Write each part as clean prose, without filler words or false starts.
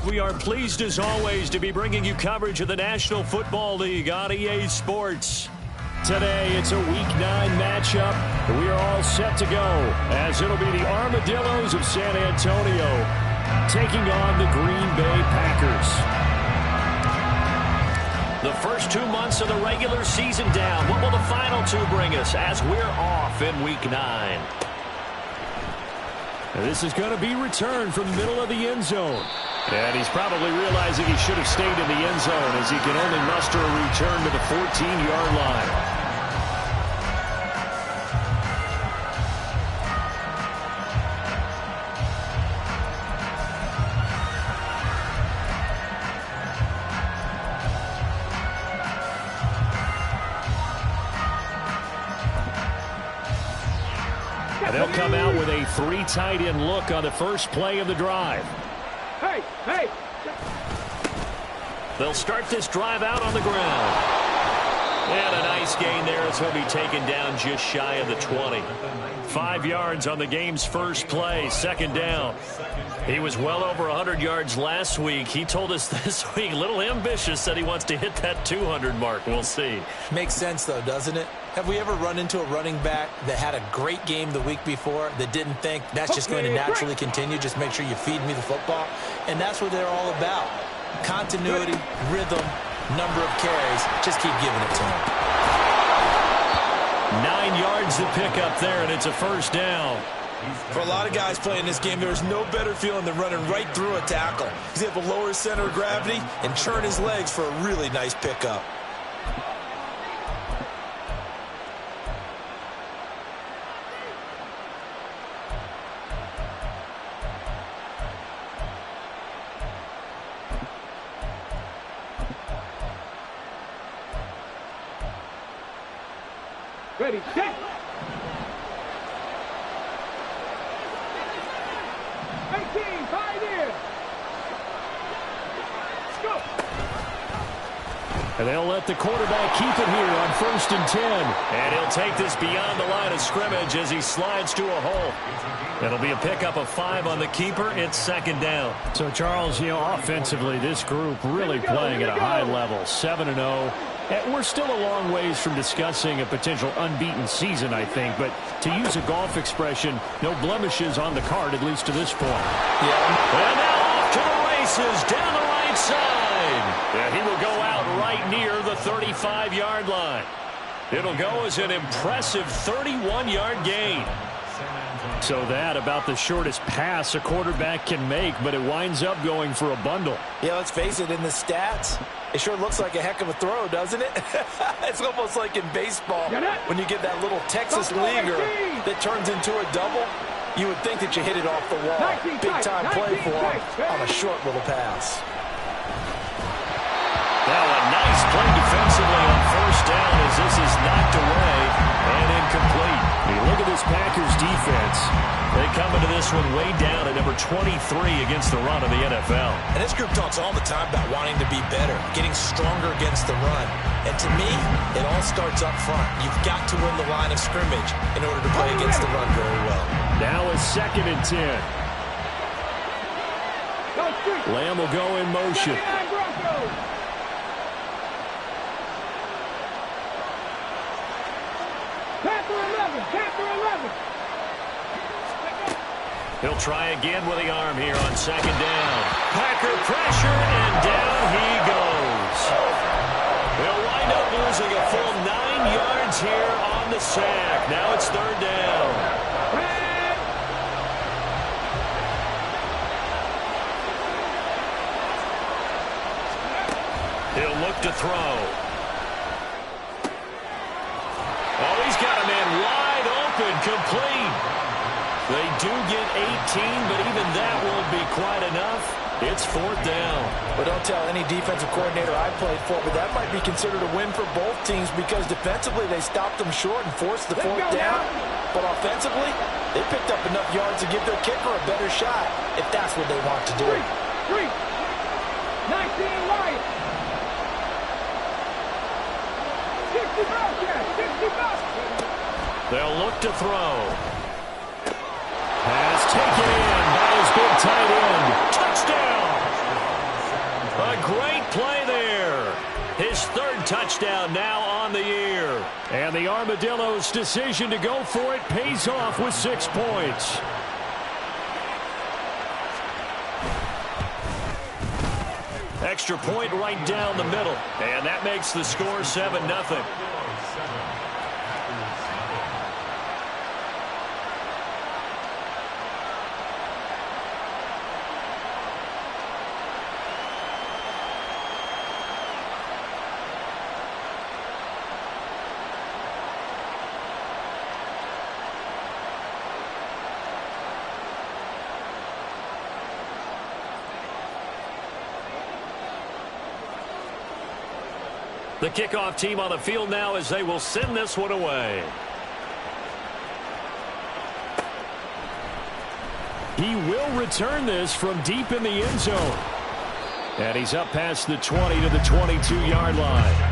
We are pleased as always to be bringing you coverage of the National Football League on EA Sports. Today it's a Week 9 matchup. We are all set to go as it'll be the Armadillos of San Antonio taking on the Green Bay Packers. The first 2 months of the regular season down. What will the final 2 bring us as we're off in Week 9? This is going to be returned from the middle of the end zone. And he's probably realizing he should have stayed in the end zone as he can only muster a return to the 14-yard line. And they'll come out with a 3 tight end look on the first play of the drive. Hey! They'll start this drive out on the ground. And a nice gain there as he'll be taken down just shy of the 20. 5 yards on the game's first play, second down. He was well over 100 yards last week. He told us this week, a little ambitious, said he wants to hit that 200 mark. We'll see. Makes sense, though, doesn't it? Have we ever run into a running back that had a great game the week before that didn't think that's just going to naturally continue? Just make sure you feed me the football. And that's what they're all about. Continuity, rhythm, number of carries. Just keep giving it to them. 9 yards to pick up there, and it's a first down. For a lot of guys playing this game, there's no better feeling than running right through a tackle. He's able to lower his center of gravity and churn his legs for a really nice pickup. Ready, set. 18, 5 in. Let's go. And they'll let the quarterback keep it here on 1st and 10. And he'll take this beyond the line of scrimmage as he slides to a hole. It'll be a pickup of 5 on the keeper. It's second down. So, Charles, offensively, this group really playing at a high level, 7-0. We're still a long ways from discussing a potential unbeaten season, I think. But to use a golf expression, no blemishes on the card, at least to this point. Yeah. And now off to the races down the right side. And he will go out right near the 35-yard line. It'll go as an impressive 31-yard gain. So that about the shortest pass a quarterback can make, but it winds up going for a bundle. Yeah, let's face it, in the stats, it sure looks like a heck of a throw, doesn't it? It's almost like in baseball when you get that little Texas leaguer that turns into a double. You would think that you hit it off the wall. Big-time play for him on a short little pass. Now a nice play defensively on first down as this is knocked away and incomplete. I mean, look at this Packers defense. They come into this one way down at number 23 against the run of the NFL. And this group talks all the time about wanting to be better, getting stronger against the run. And to me, it all starts up front. You've got to win the line of scrimmage in order to play against the run very well. Now a 2nd and 10. Lamb will go in motion. Packer 11. He'll try again with the arm here on 2nd down. Packer pressure, and down he goes. They'll wind up losing a full 9 yards here on the sack. Now it's 3rd down. He'll look to throw. Oh, he's got a man wide open, complete. They do get 18, but even that won't be quite enough. It's 4th down. But don't tell any defensive coordinator I played for, but that might be considered a win for both teams because defensively they stopped them short and forced the 4th down. But offensively, they picked up enough yards to give their kicker a better shot if that's what they want to do. 19 Lions. 60 Bobcats. 60 Bobcats. They'll look to throw. Pass taken in by his big tight end. Touchdown! A great play there. His 3rd touchdown now on the year. And the Armadillos' decision to go for it pays off with 6 points. Extra point right down the middle. And that makes the score 7-0. The kickoff team on the field now as they will send this one away. He will return this from deep in the end zone. And he's up past the 20 to the 22-yard line.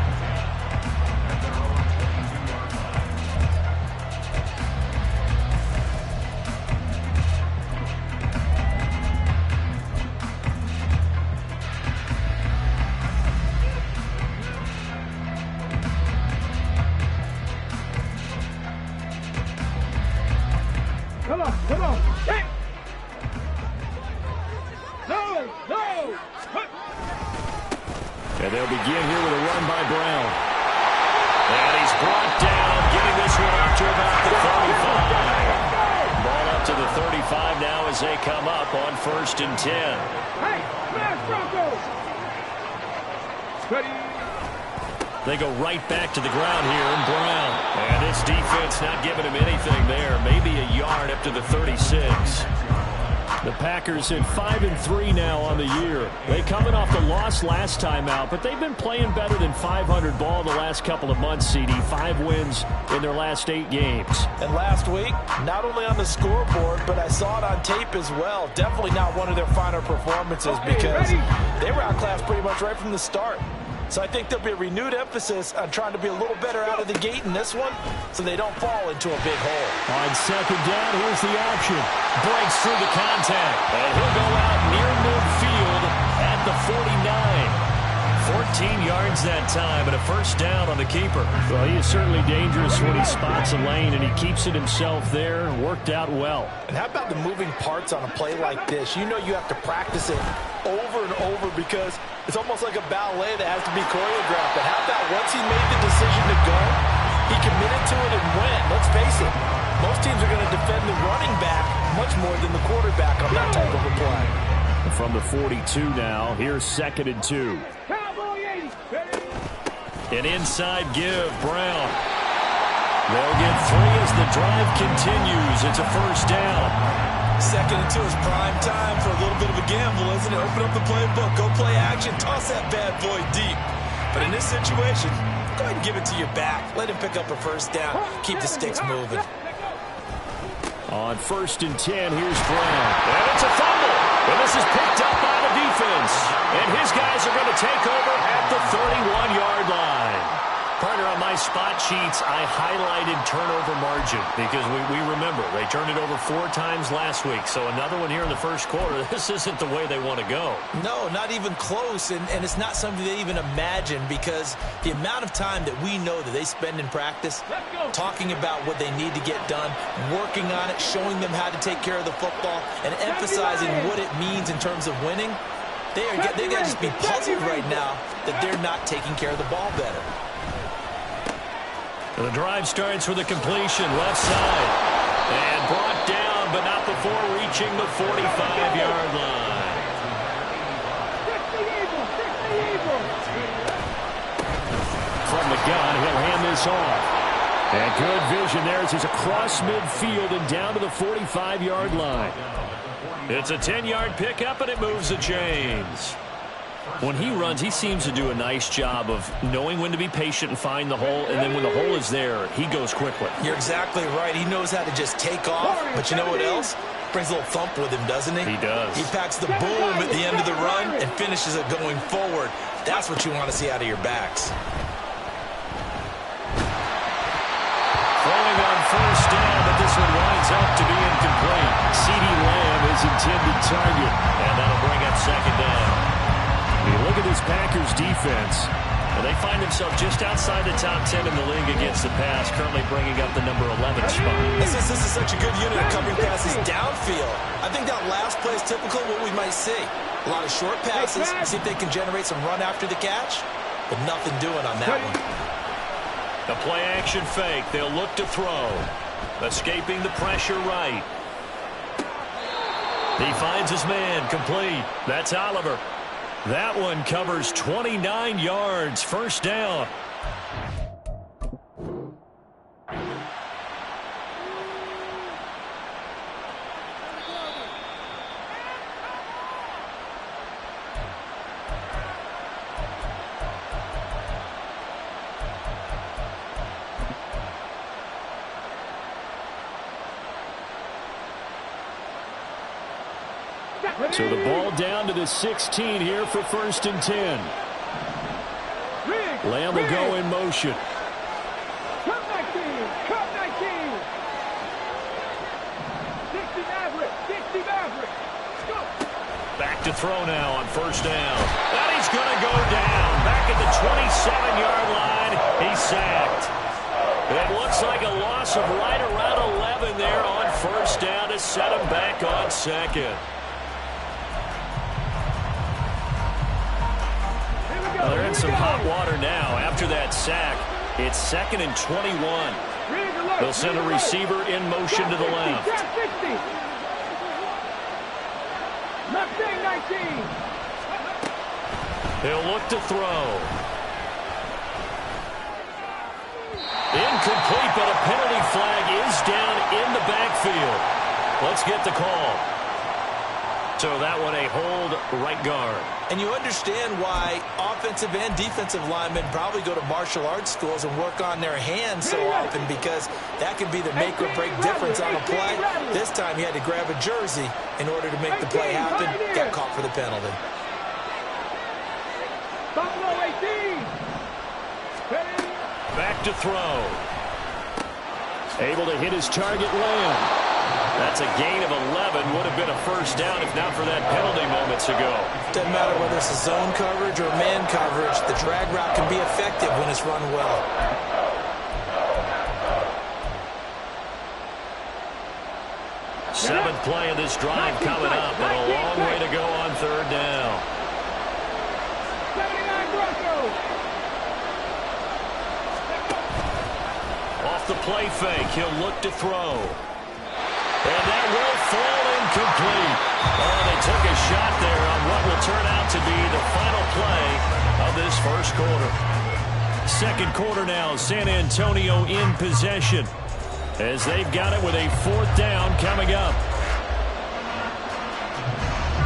Come on. Hey! No! And they'll begin here with a run by Brown. And he's brought down, getting this one up to about the 35. Ball up to the 35 now as they come up on 1st and 10. Hey! Smash Broncos! Ready? They go right back to the ground here, and Brown. And this defense not giving him anything there. Maybe a yard up to the 36. The Packers at 5-3 now on the year. They coming off the loss last time out, but they've been playing better than 500 ball the last couple of months, CD. 5 wins in their last 8 games. And last week, not only on the scoreboard, but I saw it on tape as well. Definitely not one of their finer performances because they were outclassed pretty much right from the start. So I think there'll be a renewed emphasis on trying to be a little better out of the gate in this one so they don't fall into a big hole. On 2nd down, here's the option. Breaks through the contact. And he'll go out near midfield at the 49. 14 yards that time and a 1st down on the keeper. Well, he is certainly dangerous when he spots a lane, and he keeps it himself there. Worked out well. And how about the moving parts on a play like this? You know you have to practice it over and over because it's almost like a ballet that has to be choreographed. But how about once he made the decision to go, he committed to it and went. Let's face it, most teams are going to defend the running back much more than the quarterback on that type of a play. From the 42 now, here's 2nd and 2. An inside give, Brown. They'll get 3 as the drive continues. It's a 1st down. 2nd and 2 is prime time for a little bit of a gamble, isn't it? Open up the playbook, go play action, toss that bad boy deep. But in this situation, go ahead and give it to your back. Let him pick up a 1st down. Keep the sticks moving. On 1st and 10, here's Brown. And it's a fumble. And this is picked up by the defense. And his guys are going to take over at the 31-yard line. Partner, on my spot sheets, I highlighted turnover margin because we remember they turned it over 4 times last week. So another one here in the 1st quarter. This isn't the way they want to go. No, not even close. And it's not something they even imagine because the amount of time that we know that they spend in practice talking about what they need to get done, working on it, showing them how to take care of the football, and emphasizing what it means in terms of winning. They got to just be puzzled right now that they're not taking care of the ball better. The drive starts with a completion left side. And brought down, but not before reaching the 45-yard line. From the gun, he'll hand this off. And good vision there as he's across midfield and down to the 45-yard line. It's a 10-yard pickup, and it moves the chains. When he runs, he seems to do a nice job of knowing when to be patient and find the hole, and then when the hole is there, he goes quickly. You're exactly right. He knows how to just take off, but you know what else? Brings a little thump with him, doesn't he? He does. He packs the boom at the end of the run and finishes it going forward. That's what you want to see out of your backs. Throwing on first down, but this one winds up to be incomplete. CeeDee Lamb is intended target, and that'll bring up second down. When you look at this Packers defense, and they find themselves just outside the top 10 in the league against the pass, currently bringing up the number 11 spot. This is such a good unit of covering passes downfield. I think that last play is typical of what we might see. A lot of short passes, see if they can generate some run after the catch, but nothing doing on that one. The play-action fake. They'll look to throw. Escaping the pressure right. He finds his man, complete. That's Oliver. That one covers 29 yards. First down. So the ball down to the 16 here for 1st and 10. Lamb will go in motion. Cut 19. Cut 19. 60 Maverick. 60 Maverick. Go. Back to throw now on first down. And he's going to go down. Back at the 27-yard line. He's sacked. It looks like a loss of right around 11 there on first down to set him back on second. Well, they're in some hot water now. After that sack, it's 2nd and 21. They'll send a receiver in motion to the left. He'll look to throw. Incomplete, but a penalty flag is down in the backfield. Let's get the call. So that one a hold right guard. And you understand why offensive and defensive linemen probably go to martial arts schools and work on their hands so often, because that can be the make or break difference on a play. This time he had to grab a jersey in order to make the play happen. Got caught for the penalty. Back to throw. Able to hit his target, Lamb. That's a gain of 11. Would have been a first down if not for that penalty moments ago. Doesn't matter whether it's a zone coverage or man coverage. The drag route can be effective when it's run well. Seventh play of this drive coming up, and a long way to go on third down. 79 Broncos. Off the play fake, he'll look to throw. And that will fall incomplete. Oh, they took a shot there on what will turn out to be the final play of this first quarter. Second quarter now, San Antonio in possession as they've got it with a 4th down coming up.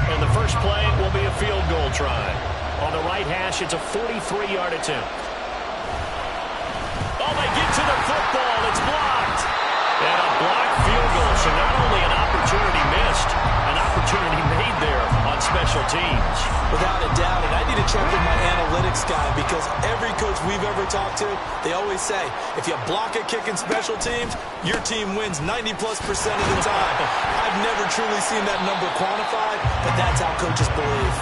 And the first play will be a field goal try. On the right hash, it's a 43-yard attempt. Oh, they get to the football. It's blocked. And a blocked field goal. So not only an opportunity missed, an opportunity made there on special teams. Without a doubt, and I need to check with my analytics guy, because every coach we've ever talked to, they always say, if you block a kick in special teams, your team wins 90+% of the time. I've never truly seen that number quantified, but that's how coaches believe.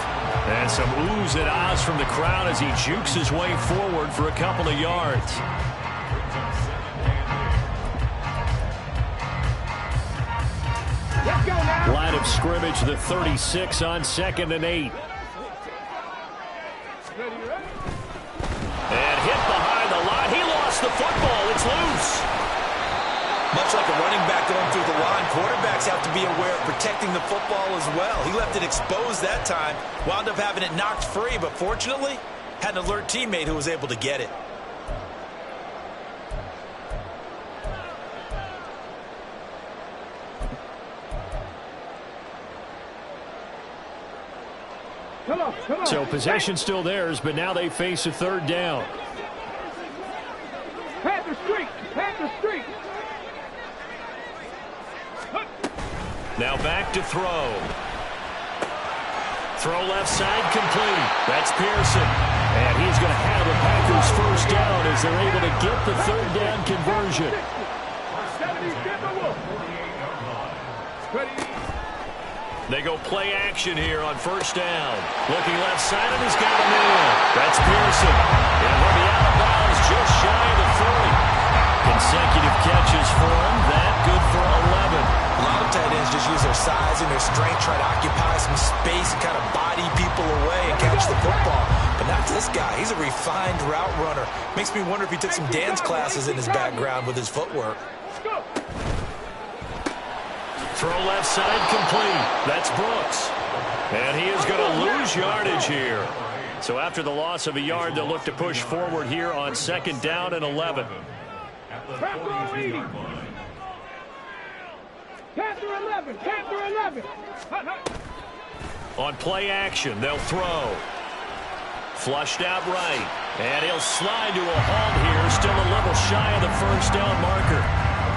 And some oohs and ahs from the crowd as he jukes his way forward for a couple of yards. Line of scrimmage, the 36 on 2nd and 8. And hit behind the line. He lost the football. It's loose. Much like a running back going through the line, quarterbacks have to be aware of protecting the football as well. He left it exposed that time, wound up having it knocked free, but fortunately, had an alert teammate who was able to get it. Come on, come on. So possession still theirs, but now they face a third down. Panther streak, Panther streak. Now back to throw. Throw left side complete. That's Pearson. And he's going to have the Packers first down as they're able to get the third down conversion. They go play action here on first down. Looking left side, and he's got him in. That's Pearson. And he'll be out of bounds just shy of the 40. Consecutive catches for him. That good for 11. A lot of tight ends just use their size and their strength, try to occupy some space and kind of body people away and catch the football. But not this guy. He's a refined route runner. Makes me wonder if he took some dance classes in his background with his footwork. Throw left side complete. That's Brooks. And he is going to lose yardage here. So after the loss of a yard, they'll look to push forward here on second down and 11. Panther 11, Panther 11. On play action, they'll throw. Flushed out right. And he'll slide to a halt here. Still a little shy of the first down marker.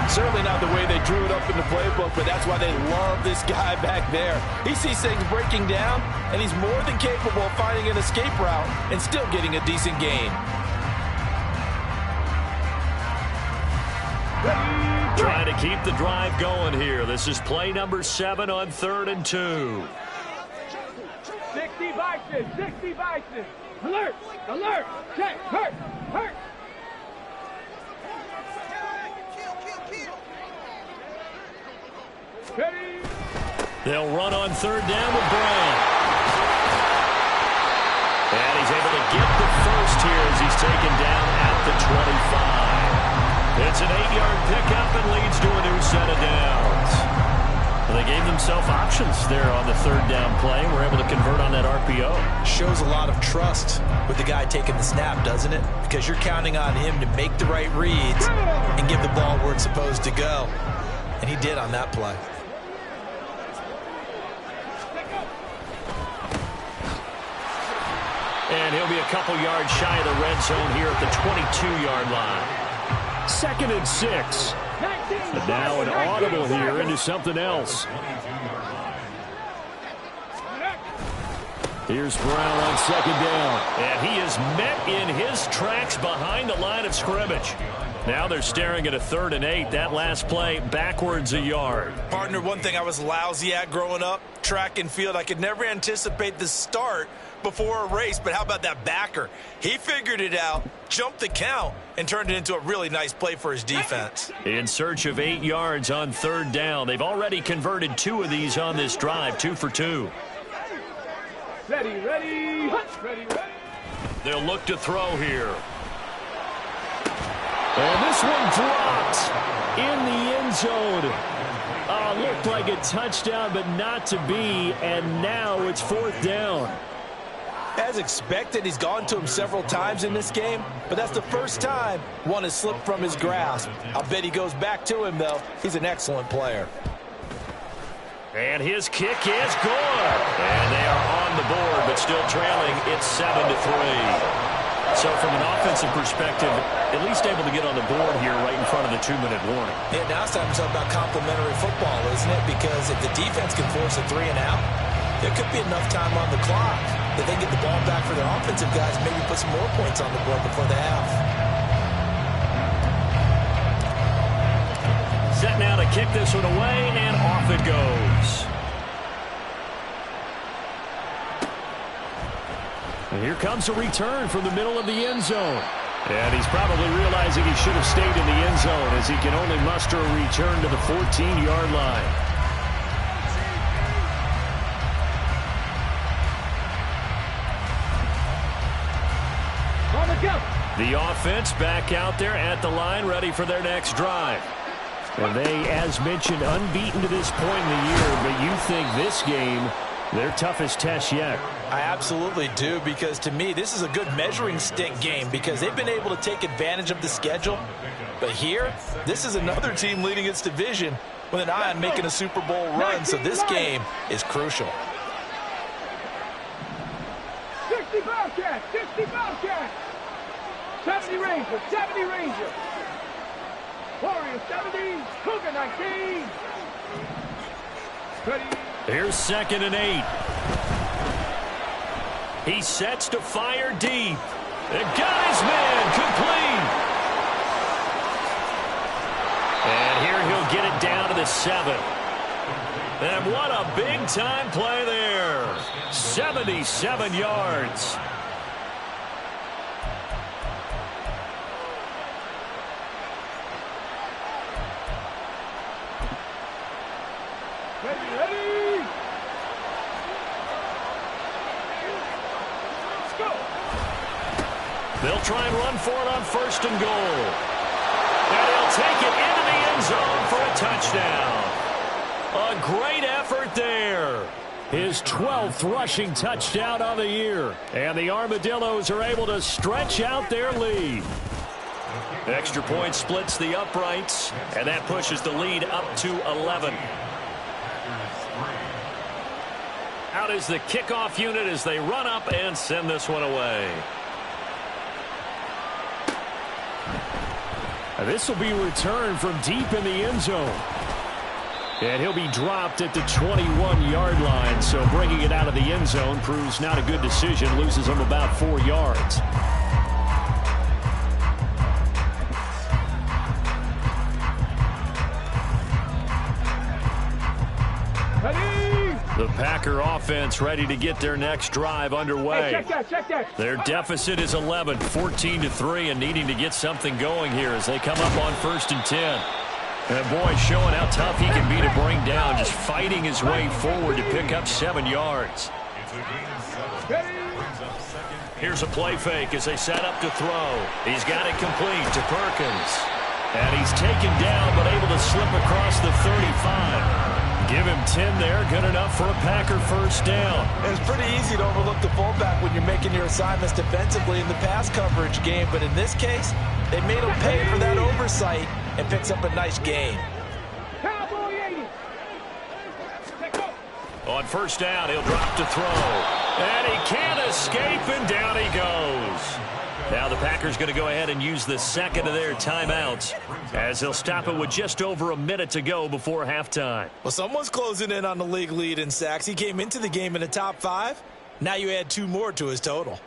Certainly not the way they drew it up in the playbook, but that's why they love this guy back there. He sees things breaking down, and he's more than capable of finding an escape route and still getting a decent gain. Trying to keep the drive going here. This is play number 7 on 3rd and 2. 60 Bison, 60 Bison. Alert, alert, check, hurt, hurt. They'll run on 3rd down with Brown. And he's able to get the first here as he's taken down at the 25. It's an 8-yard pickup and leads to a new set of downs. Well, they gave themselves options there on the 3rd down play. We're able to convert on that RPO. Shows a lot of trust with the guy taking the snap, doesn't it? Because you're counting on him to make the right reads and give the ball where it's supposed to go. And he did on that play. And he'll be a couple yards shy of the red zone here at the 22-yard line. 2nd and 6. But now an audible here into something else. Here's Brown on 2nd down. And he is met in his tracks behind the line of scrimmage. Now they're staring at a 3rd and 8. That last play backwards a yard. Partner, one thing I was lousy at growing up, track and field, I could never anticipate the start before a race, but how about that backer? He figured it out, jumped the count, and turned it into a really nice play for his defense. In search of 8 yards on 3rd down. They've already converted 2 of these on this drive, 2 for 2. Ready, ready, ready, ready. They'll look to throw here. And this one dropped in the end zone. Looked like a touchdown, but not to be, and now it's 4th down. As expected, he's gone to him several times in this game, but that's the first time one has slipped from his grasp. I'll bet he goes back to him, though. He's an excellent player. And his kick is good. And they are on the board, but still trailing. It's 7-3. So from an offensive perspective, at least able to get on the board here right in front of the 2-minute warning. Yeah, now it's time to talk about complementary football, isn't it? Because if the defense can force a 3 and out, there could be enough time on the clock that they get the ball back for their offensive guys and maybe put some more points on the board before the half. Set now to kick this one away, and off it goes. And here comes a return from the middle of the end zone. And he's probably realizing he should have stayed in the end zone as he can only muster a return to the 14-yard line. The offense back out there at the line, ready for their next drive. And they, as mentioned, unbeaten to this point in the year, but you think this game, their toughest test yet? I absolutely do, because to me, this is a good measuring stick game because they've been able to take advantage of the schedule. But here, this is another team leading its division with an eye on making a Super Bowl run, so this game is crucial. Bobcat, 60 Bobcat. 70 Ranger, 70 Ranger. Warrior 70, Cougar 19. Ready. Here's 2nd and 8. He sets to fire deep. And got his man complete. And here he'll get it down to the 7. And what a big-time play there. 77 yards. Ready. Let's go. They'll try and run for it on 1st and goal. And he'll take it into the end zone for a touchdown. A great effort there. His 12th rushing touchdown of the year. And the Armadillos are able to stretch out their lead. Extra point splits the uprights, and that pushes the lead up to 11. Out is the kickoff unit as they run up and send this one away. This will be returned from deep in the end zone. And he'll be dropped at the 21-yard line. So bringing it out of the end zone proves not a good decision. Loses him about 4 yards. The Packer offense ready to get their next drive underway. Hey, check that. Their deficit is 11, 14-3, and needing to get something going here as they come up on 1st and 10. And boy, showing how tough he can be to bring down, just fighting his way forward to pick up 7 yards. Here's a play fake as they set up to throw. He's got it complete to Perkins. And he's taken down but able to slip across the 35. Give him 10 there. Good enough for a Packer 1st down. It's pretty easy to overlook the fullback when you're making your assignments defensively in the pass coverage game. But in this case, they made him pay for that oversight and picks up a nice gain. Cowboy 80. On 1st down, he'll drop to throw. And he can't escape, and down he goes. Now the Packers going to go ahead and use the 2nd of their timeouts as they'll stop it with just over a minute to go before halftime. Well, someone's closing in on the league lead in sacks. He came into the game in the top 5. Now you add 2 more to his total.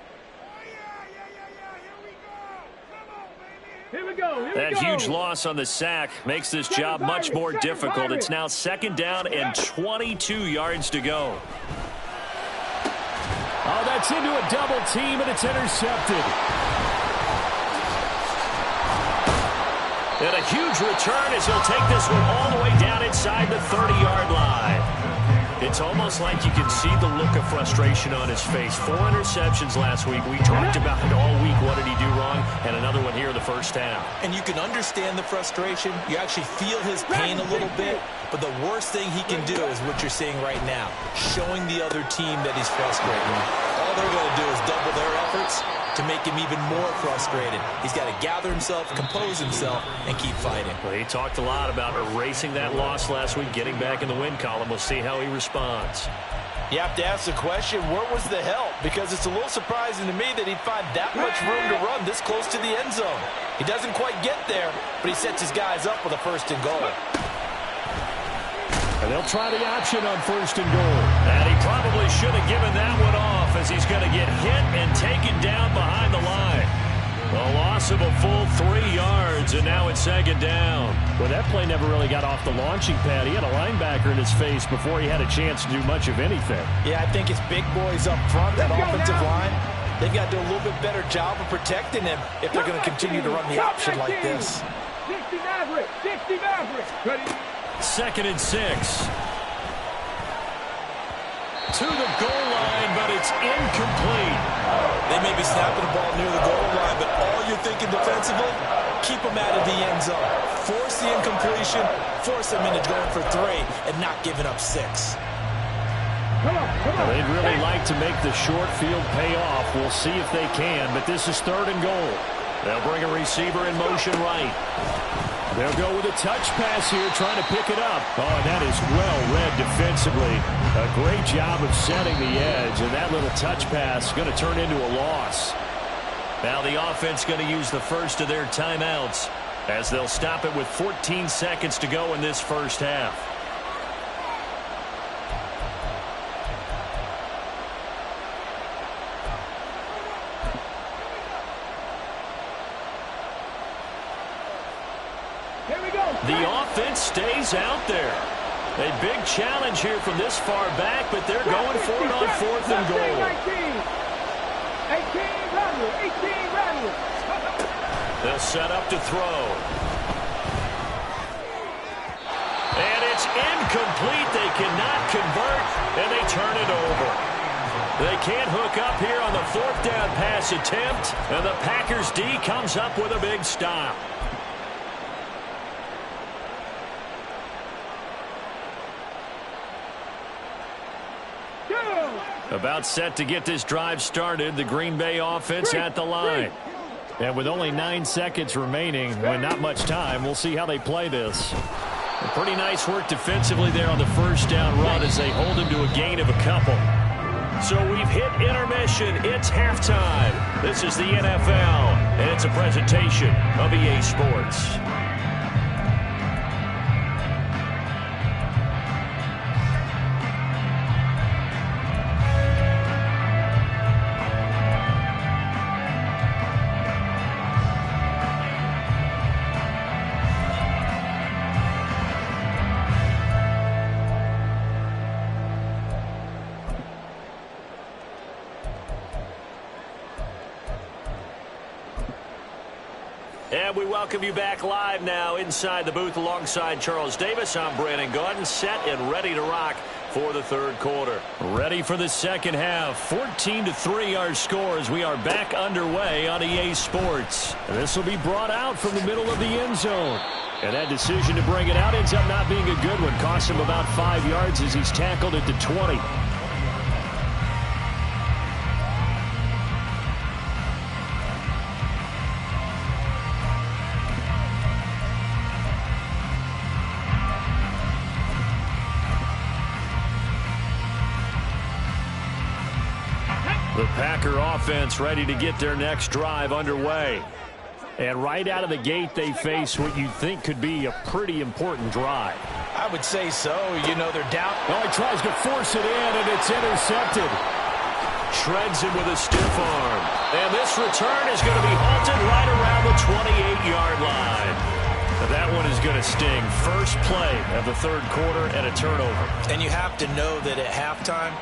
Here we go. That huge loss on the sack makes this job much more difficult. It's now 2nd down and 22 yards to go. Oh, that's into a double team, and it's intercepted. And a huge return as he'll take this one all the way down inside the 30-yard line. It's almost like you can see the look of frustration on his face. 4 interceptions last week. We talked about it all week. What did he do wrong? And another one here in the 1st half. And you can understand the frustration. You actually feel his pain a little bit. But the worst thing he can do is what you're seeing right now, showing the other team that he's frustrated. All they're going to do is double their efforts to make him even more frustrated. He's got to gather himself, compose himself, and keep fighting. Well, he talked a lot about erasing that loss last week, getting back in the win column. We'll see how he responds. You have to ask the question, where was the help? Because it's a little surprising to me that he'd find that much room to run this close to the end zone. He doesn't quite get there, but he sets his guys up with a 1st and goal. And they'll try the option on 1st and goal. And he probably should have given that one off as he's going to get hit and taken down behind the line. A loss of a full 3 yards, and now it's 2nd down. Well, that play never really got off the launching pad. He had a linebacker in his face before he had a chance to do much of anything. Yeah, I think it's big boys up front, that offensive line. They've got to do a little bit better job of protecting him if they're going to continue to run the option like this. 60 Maverick, 60 Maverick. Ready? 2nd and 6. To the goal line, but it's incomplete. They may be snapping the ball near the goal line, but all you're thinking defensively, keep them out of the end zone. Force the incompletion, force them into going for 3, and not giving up 6. Come on. They'd really like to make the short field pay off. We'll see if they can, but this is 3rd and goal. They'll bring a receiver in motion right. They'll go with a touch pass here, trying to pick it up. Oh, and that is well read defensively. A great job of setting the edge, and that little touch pass is going to turn into a loss. Now the offense going to use the first of their timeouts as they'll stop it with 14 seconds to go in this first half. Here we go. The offense stays out there. A big challenge here from this far back, but they're going for it on 4th and goal. 18, rattle. They'll set up to throw. And it's incomplete. They cannot convert, and they turn it over. They can't hook up here on the 4th down pass attempt, and the Packers D comes up with a big stop. About set to get this drive started. The Green Bay offense at the line. And with only 9 seconds remaining, and not much time, we'll see how they play this. Pretty nice work defensively there on the first down run as they hold him to a gain of a couple. So we've hit intermission. It's halftime. This is the NFL, and it's a presentation of EA Sports. And we welcome you back live now inside the booth alongside Charles Davis. I'm Brandon Gaudin, set and ready to rock for the third quarter. Ready for the second half. 14-3 our score as we are back underway on EA Sports. This will be brought out from the middle of the end zone. And that decision to bring it out ends up not being a good one. Costs him about 5 yards as he's tackled at the 20. The Packer offense ready to get their next drive underway. And right out of the gate, they face what you think could be a pretty important drive. I would say so. You know, they're down. Oh, he tries to force it in, and it's intercepted. Shreds him with a stiff arm. And this return is going to be halted right around the 28-yard line. That one is going to sting. First play of the third quarter and a turnover. And you have to know that at halftime,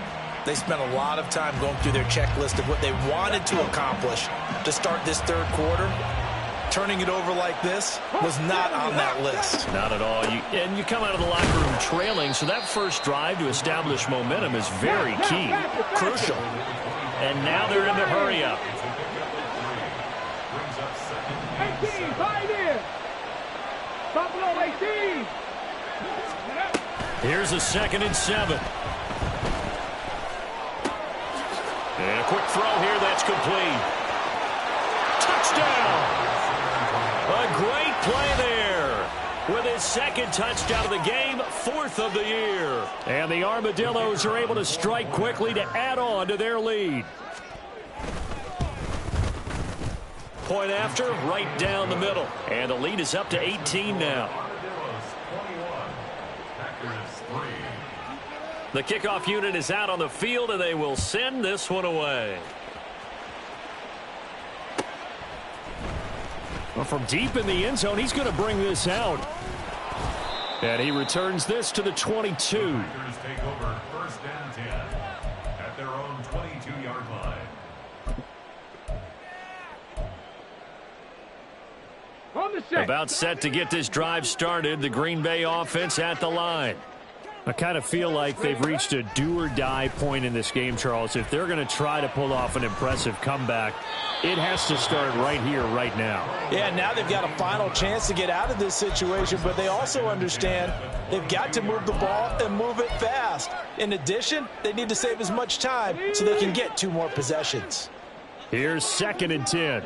they spent a lot of time going through their checklist of what they wanted to accomplish to start this third quarter. Turning it over like this was not on that list. Not at all. And you come out of the locker room trailing, so that first drive to establish momentum is very key. Crucial. And now they're in the hurry-up. 18, 5 in. Buffalo 18. Here's a 2nd and 7. And a quick throw here, that's complete. Touchdown! A great play there. With his 2nd touchdown of the game, 4th of the year. And the Armadillos are able to strike quickly to add on to their lead. Point after, right down the middle. And the lead is up to 18 now. The kickoff unit is out on the field, and they will send this one away. Well, from deep in the end zone, he's going to bring this out. And he returns this to the 22. Packers take over 1st and 10 at their own 22-yard line. About set to get this drive started. The Green Bay offense at the line. I kind of feel like they've reached a do-or-die point in this game, Charles. If they're going to try to pull off an impressive comeback, it has to start right here, right now. Yeah, now they've got a final chance to get out of this situation, but they also understand they've got to move the ball and move it fast. In addition, they need to save as much time so they can get 2 more possessions. Here's 2nd and 10.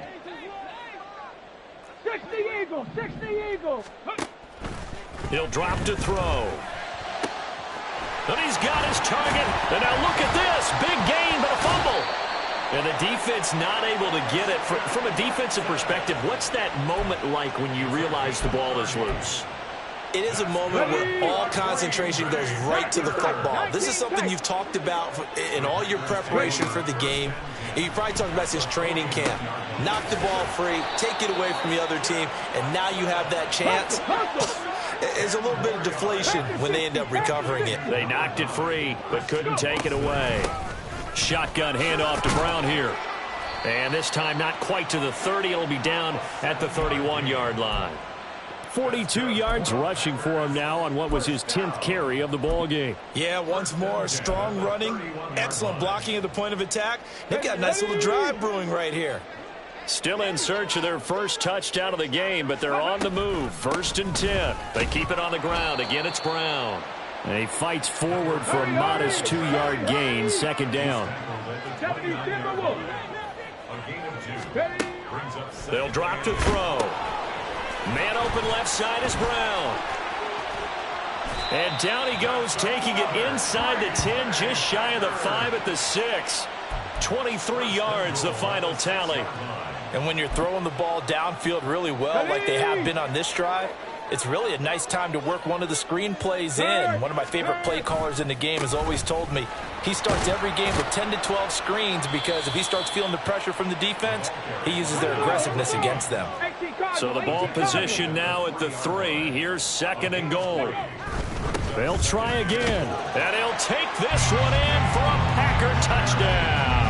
60 Eagles. Eagle, 60 Eagle. He'll drop to throw. And he's got his target. And now look at this. Big gain, but a fumble. And the defense not able to get it. From a defensive perspective, what's that moment like when you realize the ball is loose? It is a moment where all concentration goes right to the football. This is something you've talked about in all your preparation for the game. And you probably talked about since training camp. Knock the ball free, take it away from the other team, and now you have that chance. It's a little bit of deflation when they end up recovering it. They knocked it free, but couldn't take it away. Shotgun handoff to Brown here. And this time not quite to the 30. It'll be down at the 31-yard line. 42 yards rushing for him now on what was his 10th carry of the ball game. Yeah, once more, strong running, excellent blocking at the point of attack. They've got a nice little drive brewing right here. Still in search of their first touchdown of the game, but they're on the move. 1st and 10. They keep it on the ground. Again, it's Brown. And he fights forward for a modest 2-yard gain, 2nd down. They'll drop to throw. Man open left side is Brown. And down he goes, taking it inside the 10, just shy of the 5 at the 6. 23 yards, the final tally. And when you're throwing the ball downfield really well, like they have been on this drive, it's really a nice time to work one of the screen plays in. One of my favorite play callers in the game has always told me he starts every game with 10 to 12 screens because if he starts feeling the pressure from the defense, he uses their aggressiveness against them. So the ball position now at the 3. Here's 2nd and goal. They'll try again. And he'll take this one in for a Packer touchdown.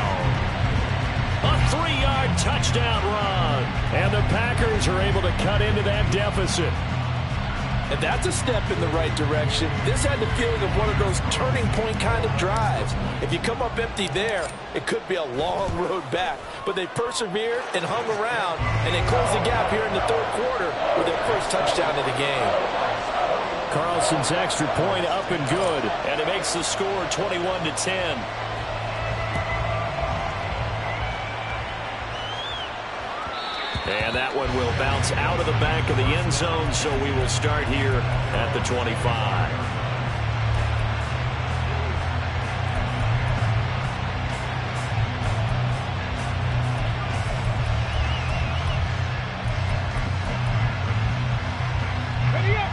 A 3-yard touchdown run. And the Packers are able to cut into that deficit. And that's a step in the right direction. This had the feeling of one of those turning point kind of drives. If you come up empty there, it could be a long road back. But they persevered and hung around, and they closed the gap here in the 3rd quarter with their first touchdown of the game. Carlson's extra point up and good. And it makes the score 21-10. And that one will bounce out of the back of the end zone, so we will start here at the 25.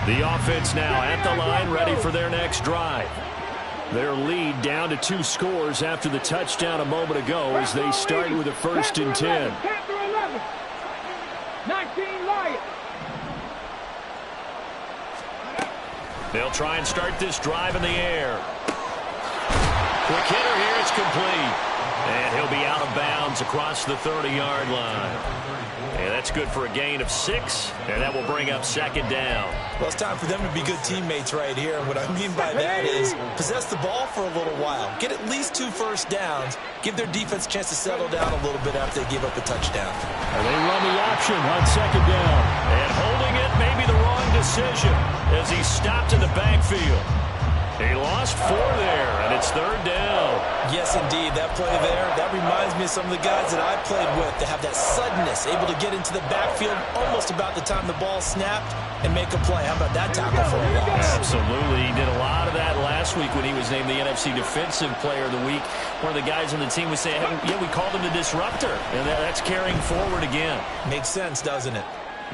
The offense now at the line, ready for their next drive. Their lead down to 2 scores after the touchdown a moment ago as they start with a 1st and 10. 19 Lions. They'll try and start this drive in the air. Quick hitter here, it's complete. And he'll be out of bounds across the 30-yard line. And that's good for a gain of 6, and that will bring up 2nd down. Well, it's time for them to be good teammates right here. And what I mean by that is possess the ball for a little while. Get at least 2 first downs. Give their defense a chance to settle down a little bit after they give up a touchdown. And they run the option on 2nd down. And holding it may be the wrong decision as he stopped in the backfield. He lost 4 there, and it's 3rd down. Yes, indeed. That play there, that reminds me of some of the guys that I played with that have that suddenness, able to get into the backfield almost about the time the ball snapped and make a play. How about that tackle for a loss? Absolutely. He did a lot of that last week when he was named the NFC Defensive Player of the Week. One of the guys on the team was saying, yeah, we called him the disruptor, and that's carrying forward again. Makes sense, doesn't it?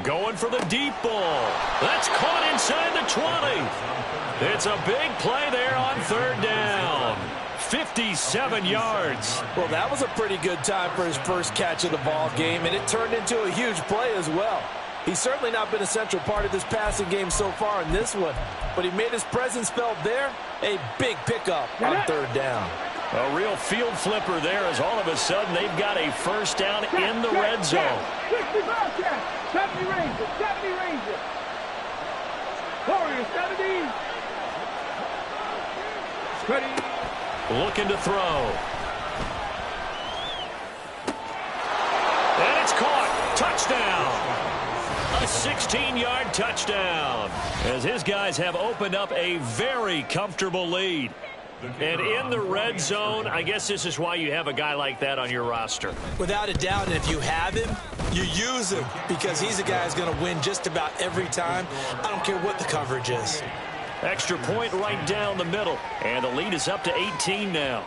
Going for the deep ball. That's caught inside the 20. It's a big play there on 3rd down. 57 yards. Well, that was a pretty good time for his first catch of the ball game, and it turned into a huge play as well. He's certainly not been a central part of this passing game so far in this one, but he made his presence felt there. A big pickup on 3rd down. A real field flipper there as all of a sudden they've got a 1st down in the red zone. 60 Bobcats, 70 Rangers, 70 Rangers. Warriors, 70. Ready. Looking to throw. And it's caught. Touchdown. A 16-yard touchdown as his guys have opened up a very comfortable lead. And in the red zone, I guess this is why you have a guy like that on your roster. Without a doubt, and if you have him, you use him because he's a guy who's going to win just about every time. I don't care what the coverage is. Extra point right down the middle. And the lead is up to 18 now.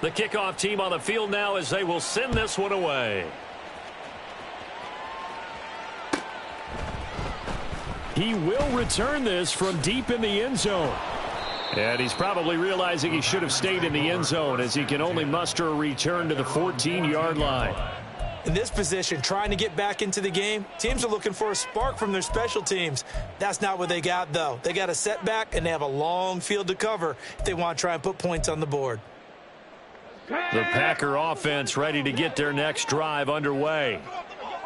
The kickoff team on the field now as they will send this one away. He will return this from deep in the end zone. And he's probably realizing he should have stayed in the end zone as he can only muster a return to the 14-yard line. In this position, trying to get back into the game, teams are looking for a spark from their special teams. That's not what they got, though. They got a setback, and they have a long field to cover if they want to try and put points on the board. The Packer offense ready to get their next drive underway.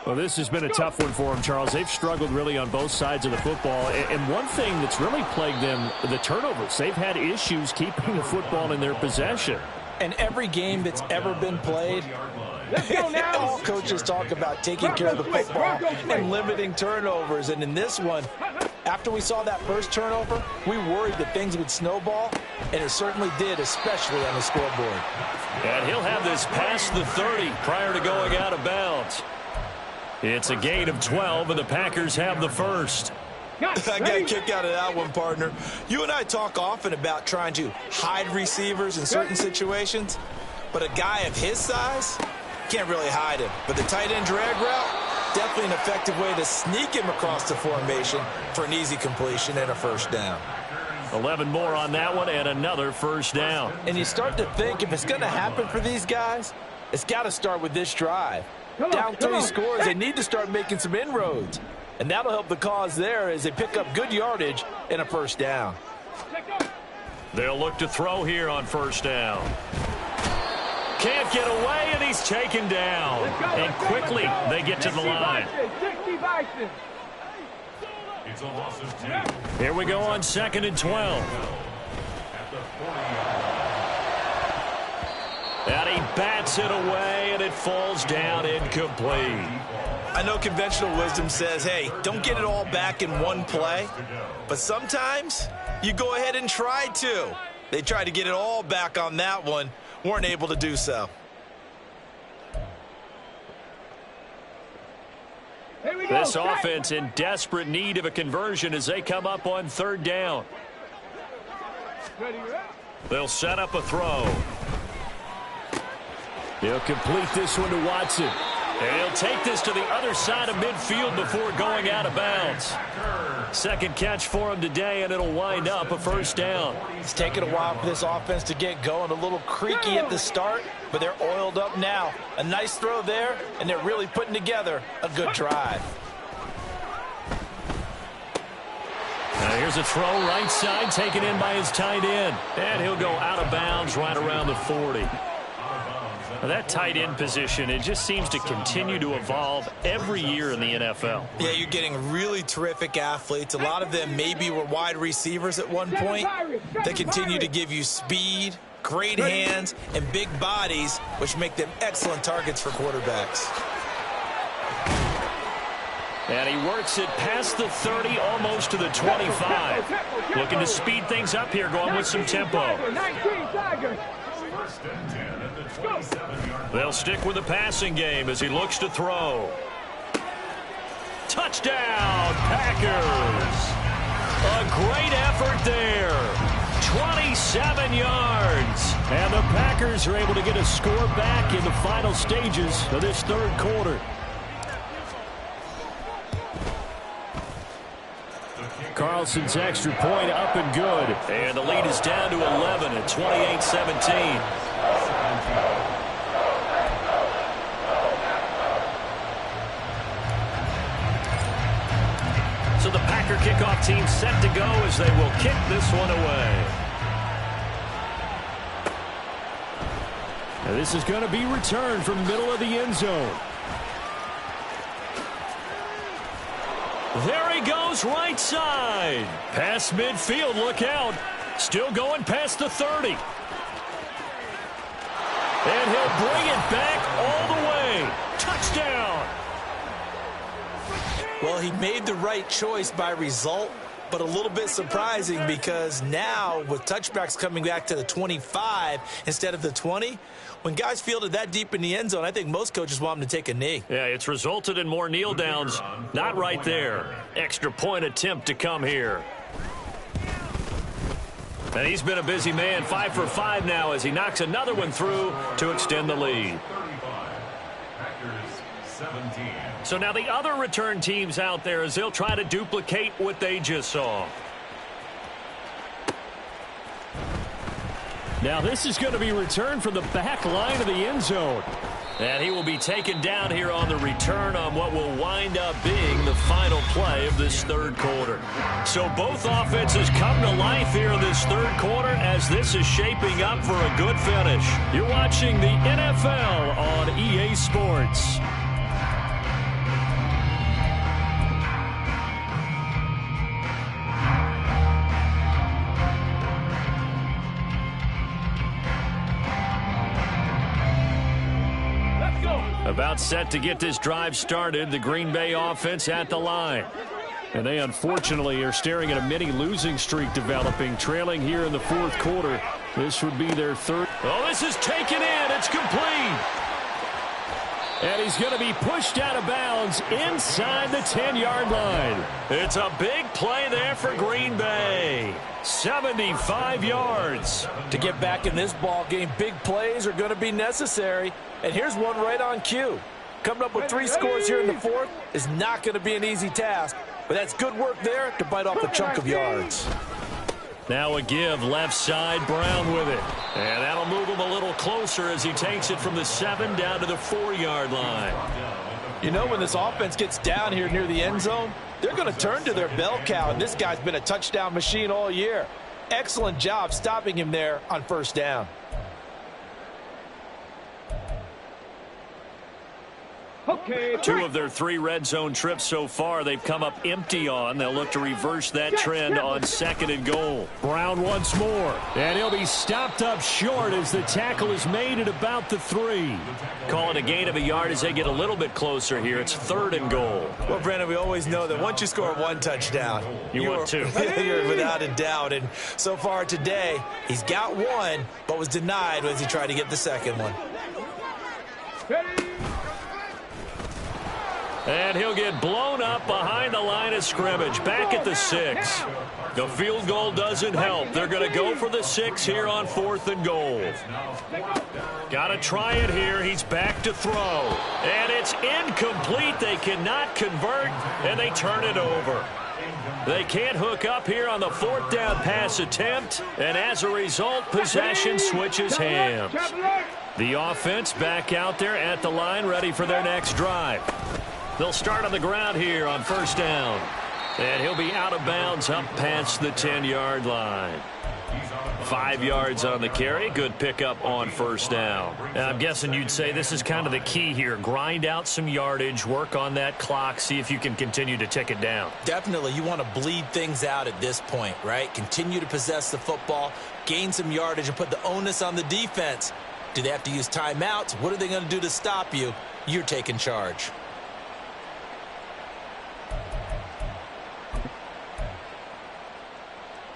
Well, this has been a tough one for them, Charles. They've struggled really on both sides of the football. And one thing that's really plagued them, the turnovers. They've had issues keeping the football in their possession. And every game that's ever been played, all coaches talk about taking care of the football and limiting turnovers. And in this one, after we saw that first turnover, we worried that things would snowball, and it certainly did, especially on the scoreboard. And he'll have this past the 30 prior to going out of bounds. It's a gain of 12, and the Packers have the first. I got a kick out of that one, partner. You and I talk often about trying to hide receivers in certain situations, but a guy of his size can't really hide him. But the tight end drag route, definitely an effective way to sneak him across the formation for an easy completion and a first down. 11 more on that one and another first down. And you start to think if it's going to happen for these guys, it's got to start with this drive. Down 3 scores, they need to start making some inroads. And that'll help the cause there as they pick up good yardage and a first down. They'll look to throw here on first down. Can't get away, and he's taken down. And quickly, they get to the line. It's a loss of 2. Here we go on 2nd and 12. And he bats it away, and it falls down incomplete. I know conventional wisdom says, hey, don't get it all back in one play. But sometimes you go ahead and try to. They tried to get it all back on that one. Weren't able to do so. This offense in desperate need of a conversion as they come up on 3rd down. They'll set up a throw. He'll complete this one to Watson. And he'll take this to the other side of midfield before going out of bounds. Second catch for him today, and it'll wind up a first down. It's taken a while for this offense to get going. A little creaky at the start, but they're oiled up now. A nice throw there, and they're really putting together a good drive. Now here's a throw right side, taken in by his tight end. And he'll go out of bounds right around the 40. Now that tight end position, it just seems to continue to evolve every year in the NFL. Yeah, you're getting really terrific athletes. A lot of them maybe were wide receivers at one point. They continue to give you speed, great hands, and big bodies, which make them excellent targets for quarterbacks. And he works it past the 30, almost to the 25. Looking to speed things up here, going with some tempo. They'll stick with the passing game as he looks to throw. Touchdown, Packers! A great effort there. 27 yards. And the Packers are able to get a score back in the final stages of this 3rd quarter. Carlson's extra point up and good. And the lead is down to 11 at 28-17. So the Packer kickoff team set to go as they will kick this one away. Now this is going to be returned from middle of the end zone. There he goes right side. Past midfield, look out. Still going past the 30. And he'll bring it back all the way. Touchdown. Well, he made the right choice by result, but a little bit surprising because now with touchbacks coming back to the 25 instead of the 20, when guys fielded that deep in the end zone, I think most coaches want them to take a knee. Yeah, it's resulted in more kneel downs. Not right there. Extra point attempt to come here. And he's been a busy man, 5 for 5 now as he knocks another one through to extend the lead. 17. So now the other return teams out there as they'll try to duplicate what they just saw. Now this is going to be returned from the back line of the end zone. And he will be taken down here on the return on what will wind up being the final play of this third quarter. So both offenses come to life here in this third quarter as this is shaping up for a good finish. You're watching the NFL on EA Sports. About set to get this drive started, the Green Bay offense at the line. And they unfortunately are staring at a mini losing streak developing, trailing here in the fourth quarter. This would be their third. Oh, this is taken in. It's complete. And he's going to be pushed out of bounds inside the 10-yard line. It's a big play there for Green Bay. 75 yards. To get back in this ball game, big plays are going to be necessary. And here's one right on cue. Coming up with 3 scores here in the fourth is not going to be an easy task. But that's good work there to bite off a chunk of yards. Now a give left side, Brown with it. And that'll move him a little closer as he takes it from the 7 down to the 4-yard line. You know, when this offense gets down here near the end zone, they're going to turn to their bell cow, and this guy's been a touchdown machine all year. Excellent job stopping him there on first down. Okay, 2 of their 3 red zone trips so far they've come up empty on. They'll look to reverse that trend on 2nd and goal. Brown once more. And he'll be stopped up short as the tackle is made at about the 3. Call it a gain of a yard as they get a little bit closer here. It's 3rd and goal. Well, Brandon, we always know that once you score 1 touchdown, you want 2. You're without a doubt. And so far today, he's got 1, but was denied as he tried to get the 2nd one. And he'll get blown up behind the line of scrimmage, back at the 6. The field goal doesn't help. They're going to go for the 6 here on 4th and goal. Got to try it here. He's back to throw. And it's incomplete. They cannot convert, and they turn it over. They can't hook up here on the 4th down pass attempt, and as a result, possession switches hands. The offense back out there at the line, ready for their next drive. They'll start on the ground here on 1st down. And he'll be out of bounds up past the 10-yard line. 5 yards on the carry. Good pickup on 1st down. And I'm guessing you'd say this is kind of the key here. Grind out some yardage, work on that clock, see if you can continue to tick it down. Definitely. You want to bleed things out at this point, right? Continue to possess the football, gain some yardage, and put the onus on the defense. Do they have to use timeouts? What are they going to do to stop you? You're taking charge.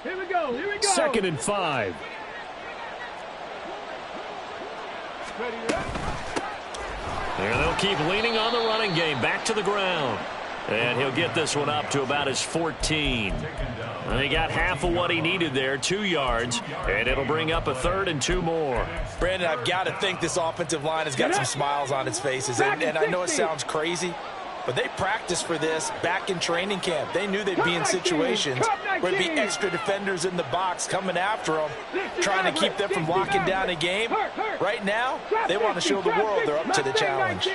Here we go. 2nd and 5. And they'll keep leaning on the running game. Back to the ground. And he'll get this one up to about his 14. And he got half of what he needed there, 2 yards. And it'll bring up a 3rd and 2 more. Brandon, I've got to think this offensive line has got some smiles on its faces. And I know it sounds crazy, but they practiced for this back in training camp. They knew they'd be in situations where there'd be extra defenders in the box coming after them, trying to keep them from locking down a game. Right now, they want to show the world they're up to the challenge.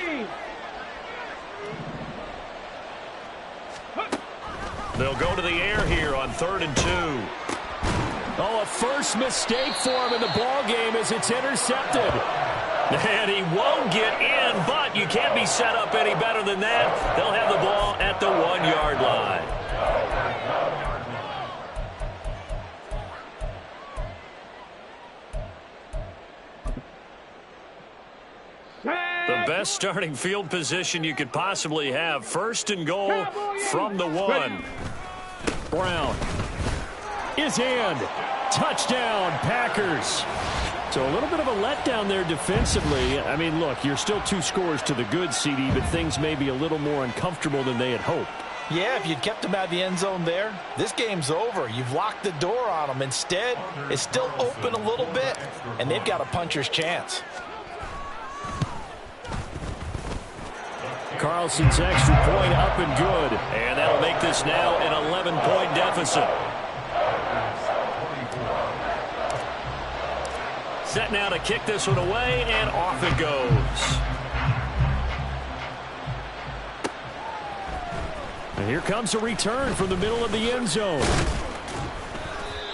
They'll go to the air here on 3rd and 2. Oh, a first mistake for him in the ball game as it's intercepted. And he won't get in, but you can't be set up any better than that. They'll have the ball at the 1-yard line. The best starting field position you could possibly have. 1st and goal from the 1. Brown is in. Touchdown, Packers. So a little bit of a letdown there defensively. I mean, look, you're still 2 scores to the good, CD, but things may be a little more uncomfortable than they had hoped. Yeah, if you'd kept them out of the end zone there, this game's over. You've locked the door on them. Instead, it's still open a little bit, and they've got a puncher's chance. Carlson's extra point up and good. And that'll make this now an 11-point deficit. Set now to kick this one away, and off it goes. And here comes a return from the middle of the end zone.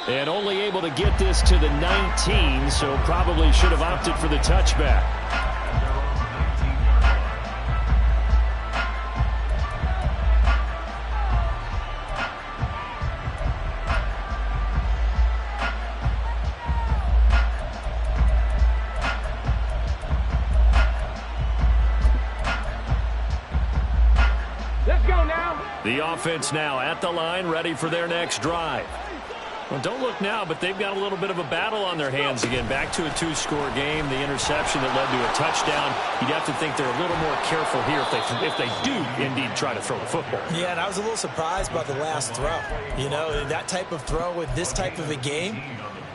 And only able to get this to the 19, so probably should have opted for the touchback. The offense now at the line, ready for their next drive. Well, don't look now, but they've got a little bit of a battle on their hands again. Back to a 2-score game. The interception that led to a touchdown. You'd have to think they're a little more careful here if they do indeed try to throw the football. Yeah, and I was a little surprised by the last throw. You know, that type of throw with this type of a game,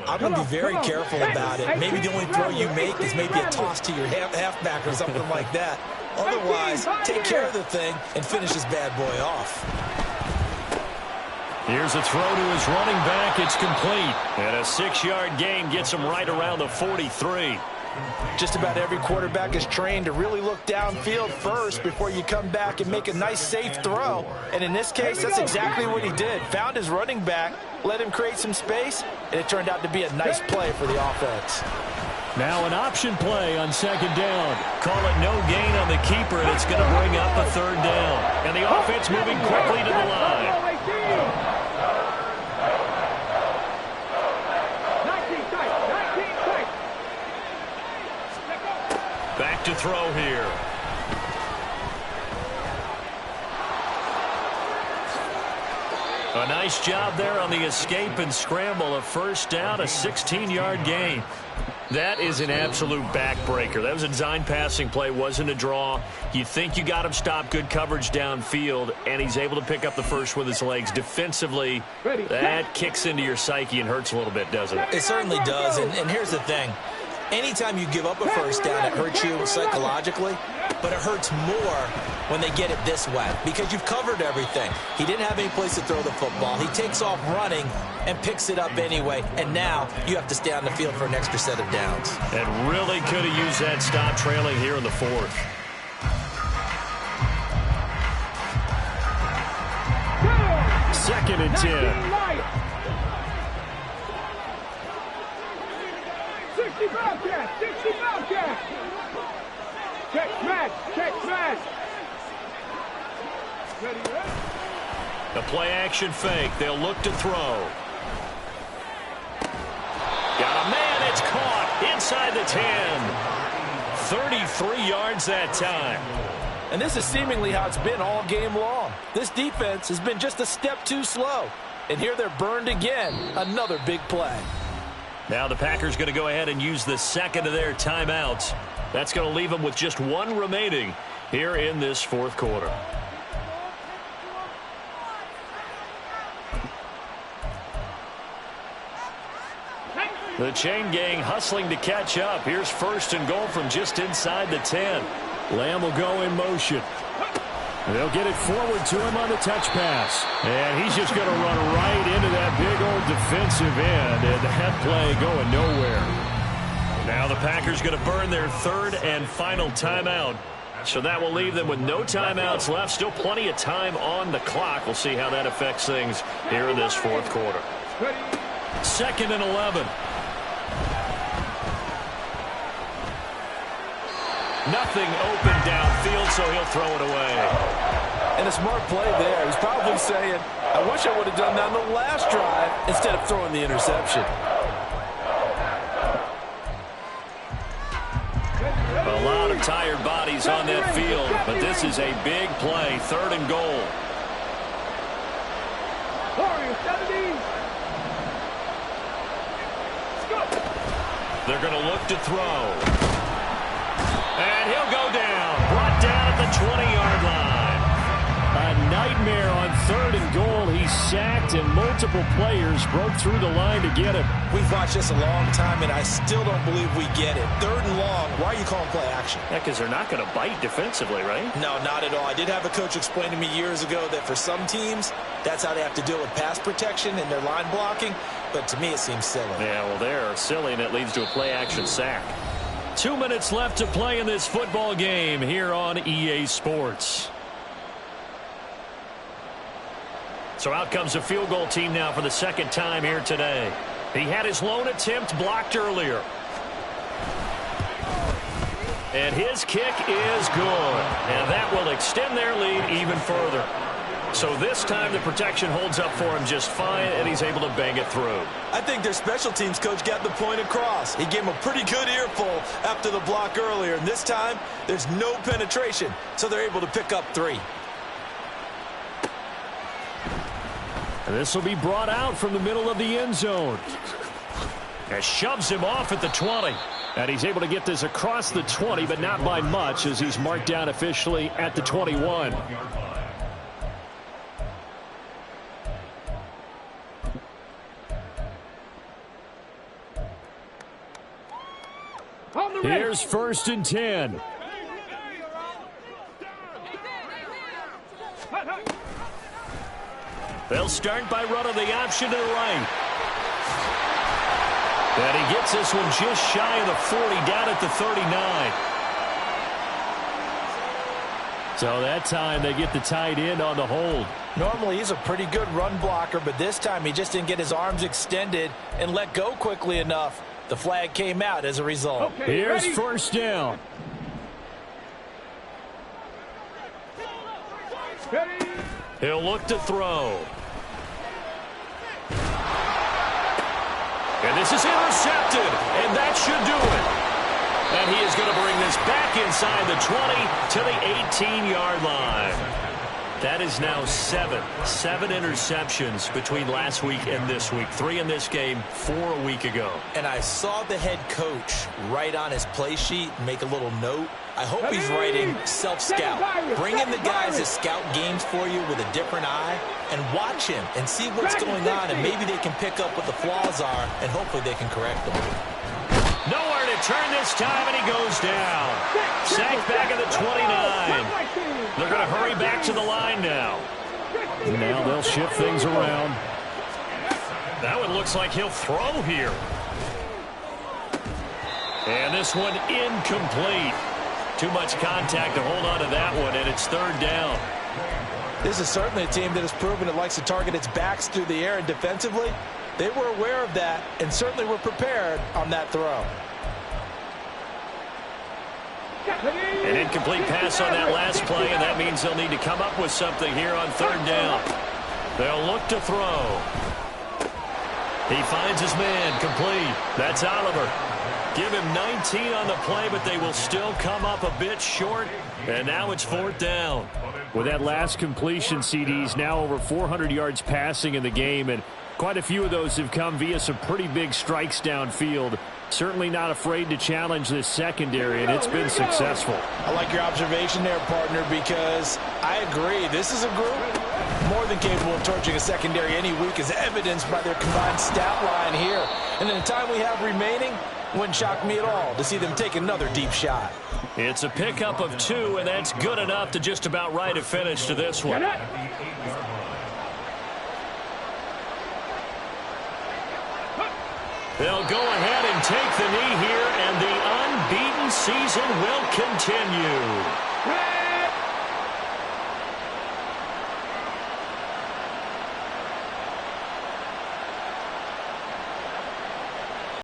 I'm going to be very careful about it. Maybe the only throw you make is maybe a toss to your halfback or something like that. Otherwise, take care of the thing and finish this bad boy off. Here's a throw to his running back. It's complete. And a 6-yard gain gets him right around the 43. Just about every quarterback is trained to really look downfield first before you come back and make a nice, safe throw. And in this case, that's exactly what he did. Found his running back, let him create some space, and it turned out to be a nice play for the offense. Now an option play on 2nd down. Call it no gain on the keeper, and it's going to bring up a 3rd down. And the offense moving quickly to the line. Back to throw here. A nice job there on the escape and scramble. A 1st down, a 16-yard gain. That is an absolute backbreaker. That was a design passing play, wasn't a draw. You think you got him stopped, good coverage downfield, and he's able to pick up the first with his legs. Defensively, that kicks into your psyche and hurts a little bit, doesn't it? It certainly does, and here's the thing. Anytime you give up a 1st down, it hurts you psychologically, but it hurts more when they get it this way because you've covered everything. He didn't have any place to throw the football. He takes off running and picks it up anyway, and now you have to stay on the field for an extra set of downs. And really could have used that stop trailing here in the 4th. Second and 10. 60 Bobcat! 60 Bobcat! Check smash! Check smash! Ready, ready? The play action fake. They'll look to throw. Got a man. It's caught inside the 10. 33 yards that time. And this is seemingly how it's been all game long. This defense has been just a step too slow. And here they're burned again. Another big play. Now the Packers going to go ahead and use the 2nd of their timeouts. That's going to leave them with just 1 remaining here in this 4th quarter. The chain gang hustling to catch up. Here's 1st and goal from just inside the 10. Lamb will go in motion. They'll get it forward to him on the touch pass. And he's just going to run right into that big old defensive end. And that play going nowhere. Now the Packers going to burn their 3rd and final timeout. So that will leave them with no timeouts left. Still plenty of time on the clock. We'll see how that affects things here in this 4th quarter. 2nd and 11. Nothing open downfield, so he'll throw it away. And a smart play there. He's probably saying, I wish I would have done that on the last drive instead of throwing the interception. A lot of tired bodies on that field, but this is a big play. 3rd and goal. They're going to look to throw. And he'll go down. Brought down at the 20-yard line. A nightmare on 3rd and goal. He's sacked, and multiple players broke through the line to get him. We've watched this a long time, and I still don't believe we get it. 3rd and long. Why are you calling play action? Yeah, because they're not going to bite defensively, right? No, not at all. I did have a coach explain to me years ago that for some teams, that's how they have to deal with pass protection and their line blocking. But to me, it seems silly. Yeah, well, they're silly, and it leads to a play-action sack. 2 minutes left to play in this football game here on EA Sports. So out comes a field goal team now for the second time here today. He had his lone attempt blocked earlier. And his kick is good. And that will extend their lead even further. So this time the protection holds up for him just fine, and he's able to bang it through. I think their special teams coach got the point across. He gave him a pretty good earful after the block earlier. And this time, there's no penetration, so they're able to pick up 3. And this will be brought out from the middle of the end zone. And shoves him off at the 20. And he's able to get this across the 20, but not by much, as he's marked down officially at the 21. Here's 1st and 10. They'll start by running the option to the right. And he gets this one just shy of the 40, down at the 39. So that time they get the tight end on the hold. Normally he's a pretty good run blocker, but this time he just didn't get his arms extended and let go quickly enough. The flag came out as a result. Okay, Here's ready? 1st down. Ready? He'll look to throw. And this is intercepted, and that should do it. And he is going to bring this back inside the 20 to the 18-yard line. That is now 7 interceptions between last week and this week. 3 in this game, 4 a week ago. And I saw the head coach write on his play sheet, make a little note. I hope he's writing self-scout. Bring in the guys that scout games for you with a different eye and watch him and see what's going on, and maybe they can pick up what the flaws are, and hopefully they can correct them. Nowhere to turn this time, and he goes down. Sacked back at the 29. They're going to hurry back to the line now. Now they'll shift things around. That one looks like he'll throw here. And this one incomplete. Too much contact to hold on to that one, and it's 3rd down. This is certainly a team that has proven it likes to target its backs through the air, and defensively, they were aware of that and certainly were prepared on that throw. An incomplete pass on that last play, and that means they'll need to come up with something here on 3rd down. They'll look to throw. He finds his man, complete. That's Oliver. Give him 19 on the play, but they will still come up a bit short, and now it's 4th down. With that last completion, CD's now over 400 yards passing in the game, and quite a few of those have come via some pretty big strikes downfield. Certainly not afraid to challenge this secondary, and it's been successful. I like your observation there, partner, because I agree. This is a group more than capable of torching a secondary any week, as evidenced by their combined stat line here. And in the time we have remaining, wouldn't shock me at all to see them take another deep shot. It's a pickup of 2, and that's good enough to just about write a finish to this one. They'll go ahead and take the knee here, and the unbeaten season will continue.